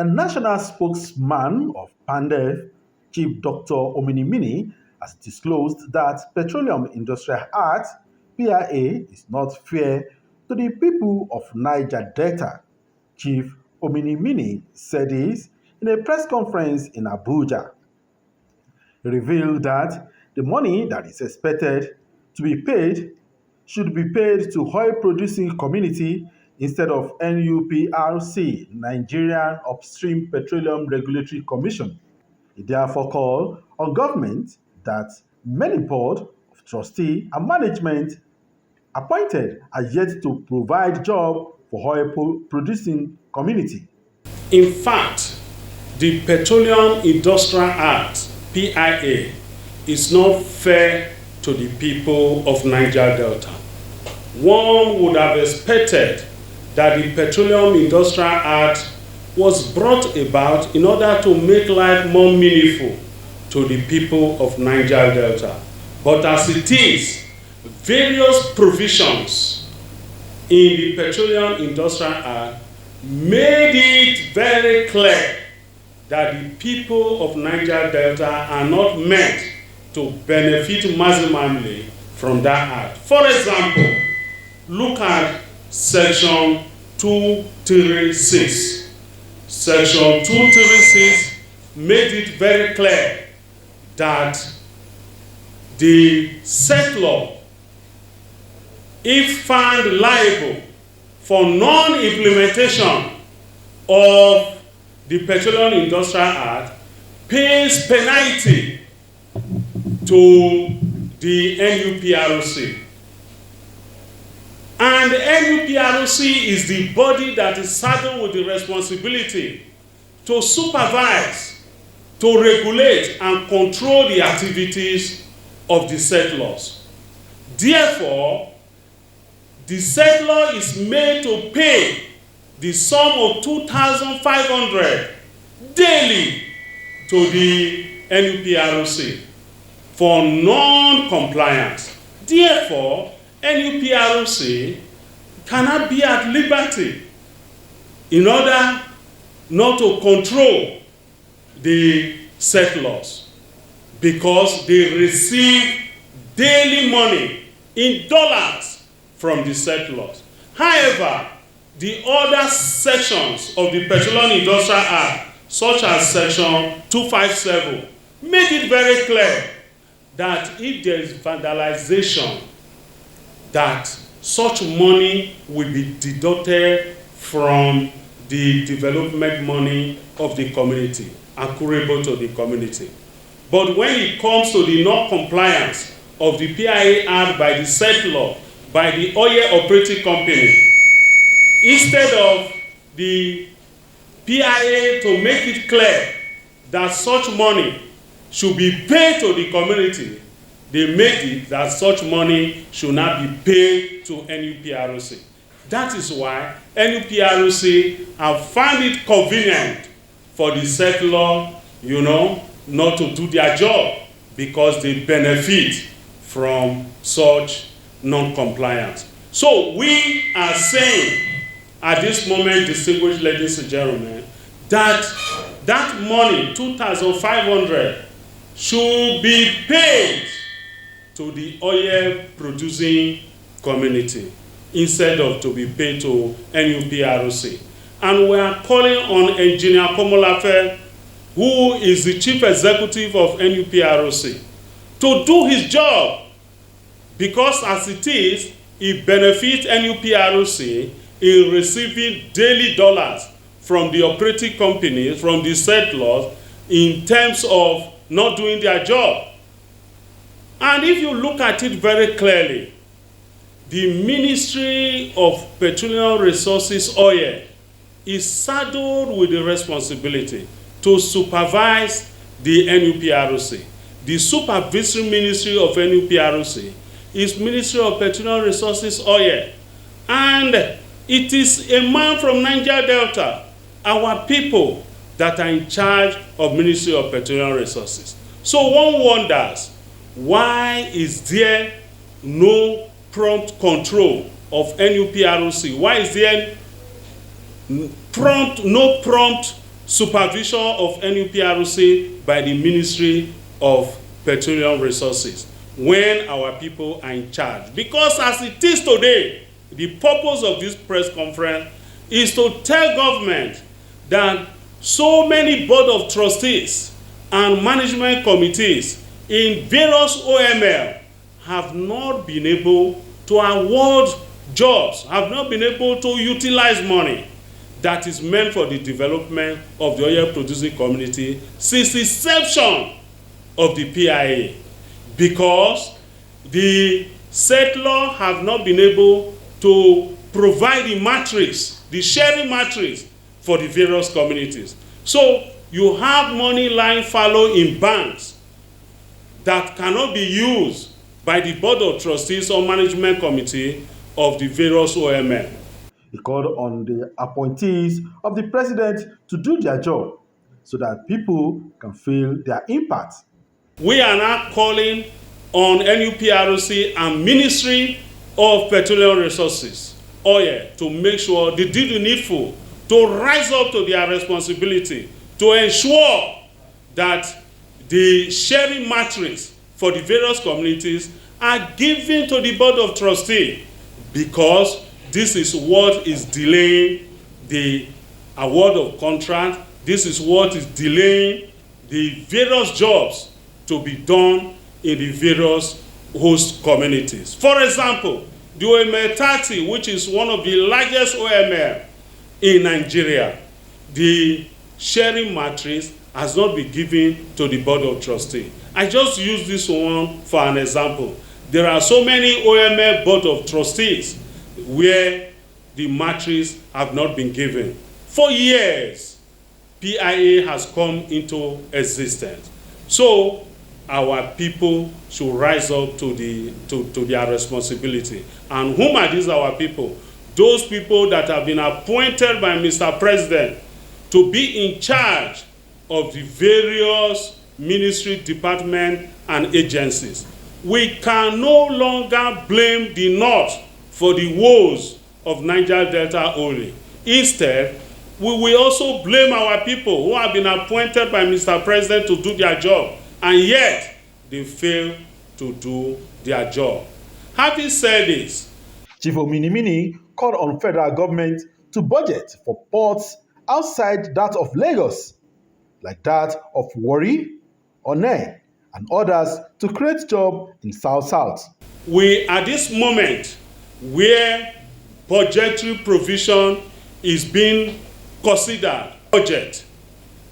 The national spokesman of PANDEF, Chief Dr. Ominimini, has disclosed that Petroleum Industrial Act (PIA) is not fair to the people of Niger Delta. Chief Ominimini said this in a press conference in Abuja. He revealed that the money that is expected to be paid should be paid to oil-producing community instead of NUPRC, Nigerian Upstream Petroleum Regulatory Commission. He therefore called on government that many board of trustee and management appointed are yet to provide job for oil-producing community. In fact, the Petroleum Industrial Act, PIA, is not fair to the people of Niger Delta. One would have expected that the Petroleum Industrial Act was brought about in order to make life more meaningful to the people of Niger Delta. But as it is, various provisions in the Petroleum Industrial Act made it very clear that the people of Niger Delta are not meant to benefit maximally from that act. For example, look at Section 236. Section 236 made it very clear that the settlor, if found liable for non-implementation of the Petroleum Industrial Act, pays penalty to the NUPRC. And the NUPRC is the body that is saddled with the responsibility to supervise, to regulate, and control the activities of the settlers. Therefore, the settlor is made to pay the sum of 2,500 daily to the NUPRC for non-compliance. Therefore, NUPRC cannot be at liberty in order not to control the settlers because they receive daily money in dollars from the settlers. However, the other sections of the Petroleum Industrial Act, such as Section 257, made it very clear that if there is vandalization, that such money will be deducted from the development money of the community, accruable to the community. But when it comes to the non-compliance of the PIA Act by the settlor, by the oil operating company, instead of the PIA to make it clear that such money should be paid to the community, they made it that such money should not be paid to NUPRC. That is why NUPRC have found it convenient for the settlor, not to do their job because they benefit from such non-compliance. So we are saying at this moment, distinguished ladies and gentlemen, that that money, 2,500, should be paid to the oil-producing community instead of to be paid to NUPRC. And we are calling on Engineer Komolafe, who is the Chief Executive of NUPRC, to do his job, because as it is, it benefits NUPRC in receiving daily dollars from the operating companies, from the settlers, in terms of not doing their job. And if you look at it very clearly, the Ministry of Petroleum Resources Oil is saddled with the responsibility to supervise the NUPRC. The supervisory ministry of NUPRC is Ministry of Petroleum Resources Oil. And it is a man from Niger Delta, our people, that are in charge of Ministry of Petroleum Resources. So one wonders, why is there no prompt control of NUPRC? Why is there no prompt supervision of NUPRC by the Ministry of Petroleum Resources when our people are in charge. Because as it is today, the purpose of this press conference is to tell government that so many board of trustees and management committees in various OML have not been able to award jobs, have not been able to utilize money that is meant for the development of the oil producing community since the inception of the PIA, because the settler have not been able to provide the matrix, the sharing matrix for the various communities. So you have money lying fallow in banks that cannot be used by the board of trustees or management committee of the various OML. He called on the appointees of the president to do their job so that people can feel their impact. We are now calling on NUPRC and Ministry of Petroleum Resources, oil, to make sure they do the needful to rise up to their responsibility to ensure that the sharing matrix for the various communities are given to the board of trustees, because this is what is delaying the award of contract. This is what is delaying the various jobs to be done in the various host communities. For example, the OML 30, which is one of the largest OML in Nigeria, the sharing matrix has not been given to the board of trustees. I just use this one for an example. There are so many OML board of trustees where the matrix have not been given. For years, PIA has come into existence. So our people should rise up to their responsibility. And whom are these our people? Those people that have been appointed by Mr. President to be in charge of the various ministry, department, and agencies. We can no longer blame the North for the woes of Niger Delta only. Instead, we will also blame our people who have been appointed by Mr. President to do their job, and yet they fail to do their job. Having said this, Chief Ominimini called on federal government to budget for ports outside that of Lagos, like that of Warri, Onne, and others, to create jobs in South-South. we at this moment where budgetary provision is being considered budget,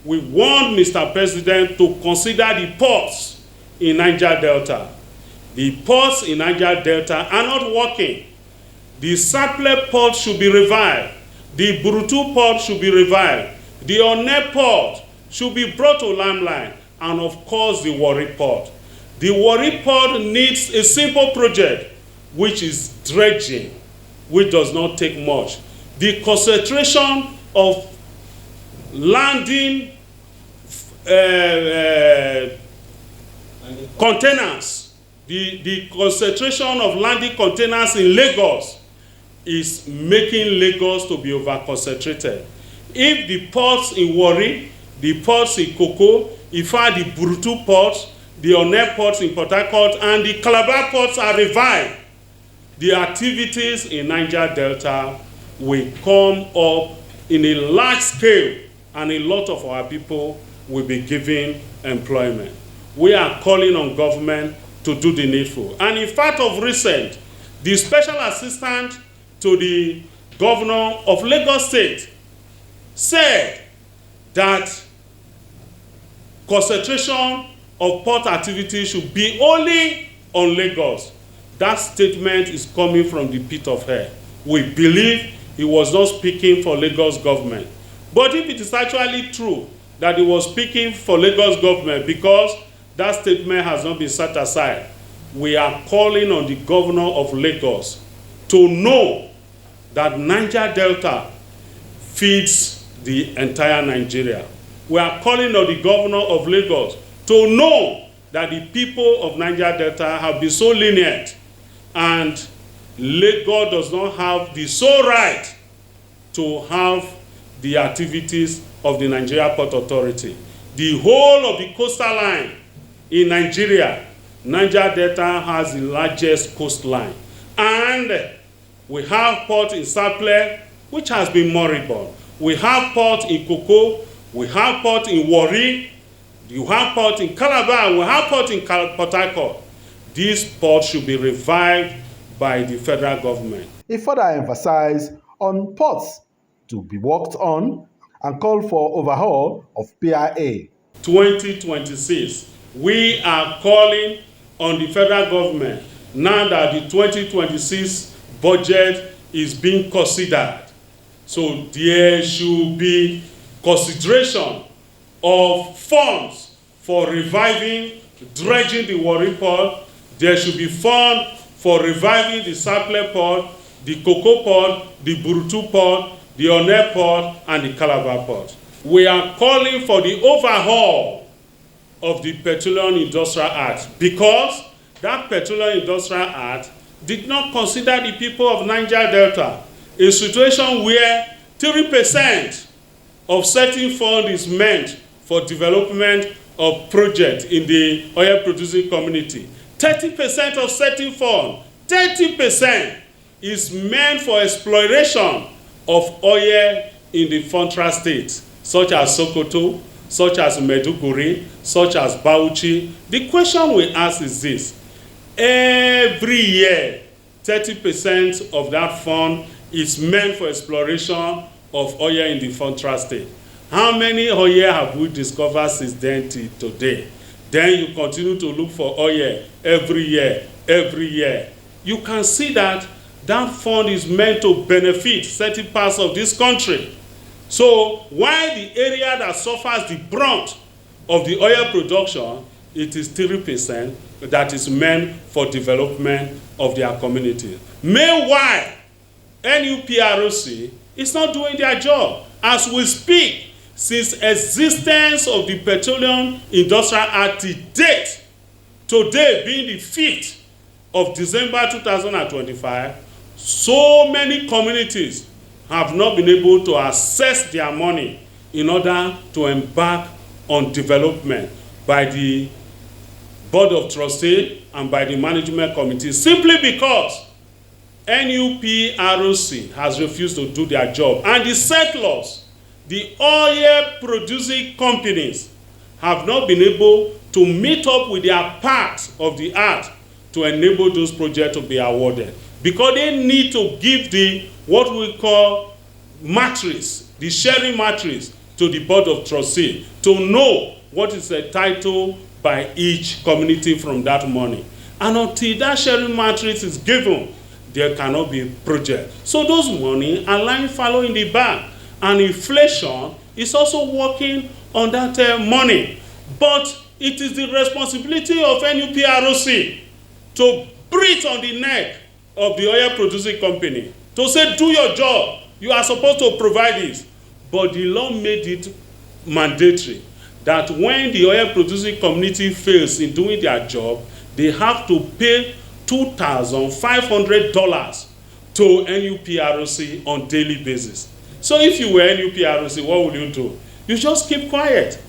we want Mr. President to consider the ports in Niger Delta. The ports in Niger Delta are not working. The Sapele port should be revived. The Burutu port should be revived. The Onne port should be brought to limelight. And of course, the Warri port. The Warri port needs a simple project, which is dredging, which does not take much. The concentration of landing containers, the concentration of landing containers in Lagos is making Lagos to be over-concentrated. If the ports in Warri, the ports in Koko, if the Burutu ports, the Onne ports in Port Harcourt, and the Calabar ports are revived, the activities in Niger Delta will come up in a large scale, and a lot of our people will be given employment. We are calling on government to do the needful. And in fact, of recent, the special assistant to the governor of Lagos State said that concentration of port activity should be only on Lagos. That statement is coming from the pit of hell. We believe he was not speaking for Lagos government. But if it is actually true that he was speaking for Lagos government, because that statement has not been set aside, we are calling on the governor of Lagos to know that Niger Delta feeds the entire Nigeria. We are calling on the governor of Lagos to know that the people of Niger Delta have been so lenient, and Lagos does not have the sole right to have the activities of the Nigeria Port Authority. The whole of the coastal line in Nigeria, Niger Delta has the largest coastline. And we have port in Sapele, which has been moribund. We have port in Koko, we have port in Warri, you have port in Calabar, we have port in Port Harcourt. These ports should be revived by the federal government. He further emphasized on ports to be worked on and called for overhaul of PIA. 2026, we are calling on the federal government, now that the 2026 budget is being considered. So there should be consideration of funds for reviving, dredging the Warri Port. There should be funds for reviving the Sapele Port, the Koko Port, the Burutu Port, the Onne Port, and the Calabar Port. We are calling for the overhaul of the Petroleum Industrial Act, because that Petroleum Industrial Act did not consider the people of Niger Delta, a situation where 3% of certain fund is meant for development of projects in the oil producing community. 30% of certain fund, 30% is meant for exploration of oil in the frontier states, such as Sokoto, such as Maiduguri, such as Bauchi. The question we ask is this: every year, 30% of that fund is meant for exploration of oil in the frontier state. How many oil have we discovered since then till today? Then you continue to look for oil every year, every year. You can see that that fund is meant to benefit certain parts of this country. So while the area that suffers the brunt of the oil production, it is 3% that is meant for development of their community. Meanwhile, NUPRC is not doing their job. As we speak, since existence of the Petroleum Industrial Act to date, today being the 5th of December 2025, so many communities have not been able to access their money in order to embark on development by the Board of Trustees and by the Management Committee, simply because NUPRC has refused to do their job. And the settlers, the oil producing companies, have not been able to meet up with their part of the act to enable those projects to be awarded, because they need to give the what we call matrix, the sharing matrix, to the Board of Trustees to know what is entitled by each community from that money. And until that sharing matrix is given, there cannot be project. So those money are lying fallow in the bank, and inflation is also working on that money. But it is the responsibility of NUPRC to breathe on the neck of the oil producing company to say, do your job, you are supposed to provide this. But the law made it mandatory that when the oil producing community fails in doing their job, they have to pay $2,500 to NUPRC on daily basis. So if you were NUPRC, what would you do? You just keep quiet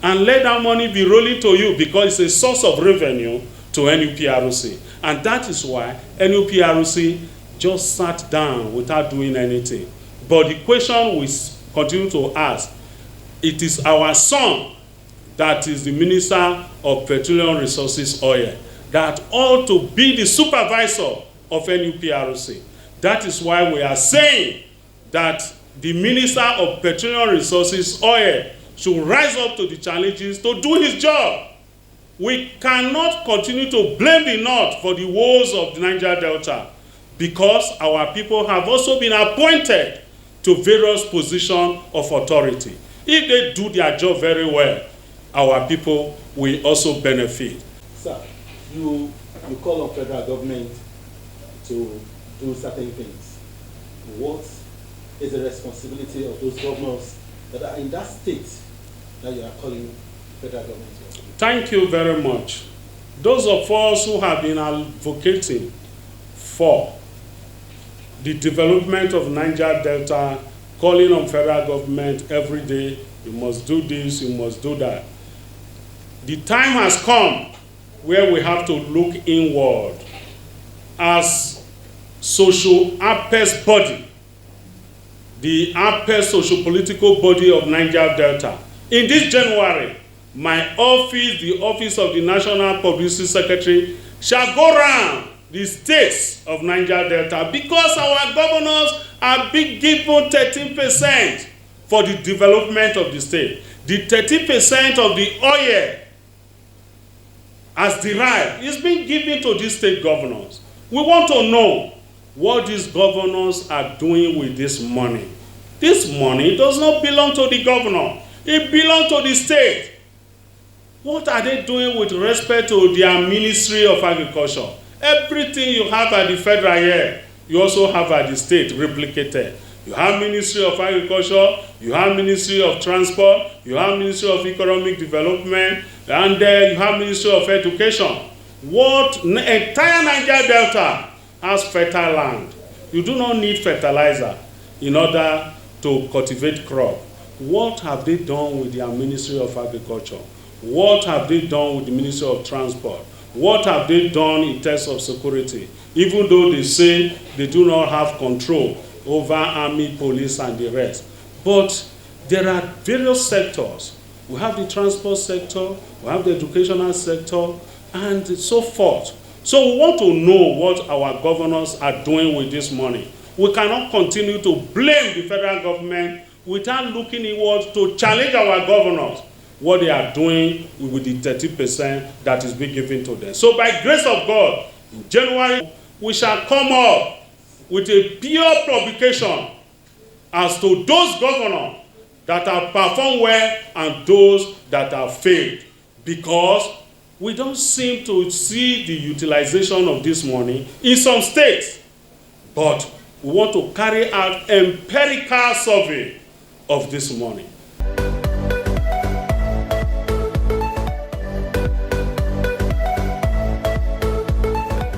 and let that money be rolling to you, because it's a source of revenue to NUPRC. And that is why NUPRC just sat down without doing anything. But the question we continue to ask, it is our son that is the Minister of Petroleum Resources Oil that ought to be the supervisor of NUPRC. That is why we are saying that the Minister of Petroleum Resources Oil should rise up to the challenges to do his job. We cannot continue to blame the North for the woes of the Niger Delta, because our people have also been appointed to various positions of authority. If they do their job very well, our people will also benefit. Sir, you call on federal government to do certain things. What is the responsibility of those governors that are in that state that you are calling federal government? Thank you very much. Those of us who have been advocating for the development of Niger Delta calling on federal government every day, you must do this, you must do that. The time has come where we have to look inward as social apex body, the apex socio-political body of Niger Delta. In this January, my office, the office of the National Publicity Secretary, shall go round the states of Niger Delta, because our governors are being given 13% for the development of the state. The 30% of the oil as derived is being given to these state governors. We want to know what these governors are doing with this money. This money does not belong to the governor. It belongs to the state. What are they doing with respect to their Ministry of Agriculture? Everything you have at the federal here, you also have at the state replicated. You have Ministry of Agriculture, you have Ministry of Transport, you have Ministry of Economic Development, and you have Ministry of Education. What entire Niger Delta has fertile land. You do not need fertilizer in order to cultivate crop. What have they done with their Ministry of Agriculture? What have they done with the Ministry of Transport? What have they done in terms of security? Even though they say they do not have control over army, police, and the rest. But there are various sectors. We have the transport sector, we have the educational sector, and so forth. So we want to know what our governors are doing with this money. We cannot continue to blame the federal government without looking inward to challenge our governors what they are doing with the 30% that is being given to them. So by grace of God, in January, we shall come up with a pure publication as to those governors that have performed well and those that have failed. Because we don't seem to see the utilization of this money in some states. But we want to carry out empirical survey of this money.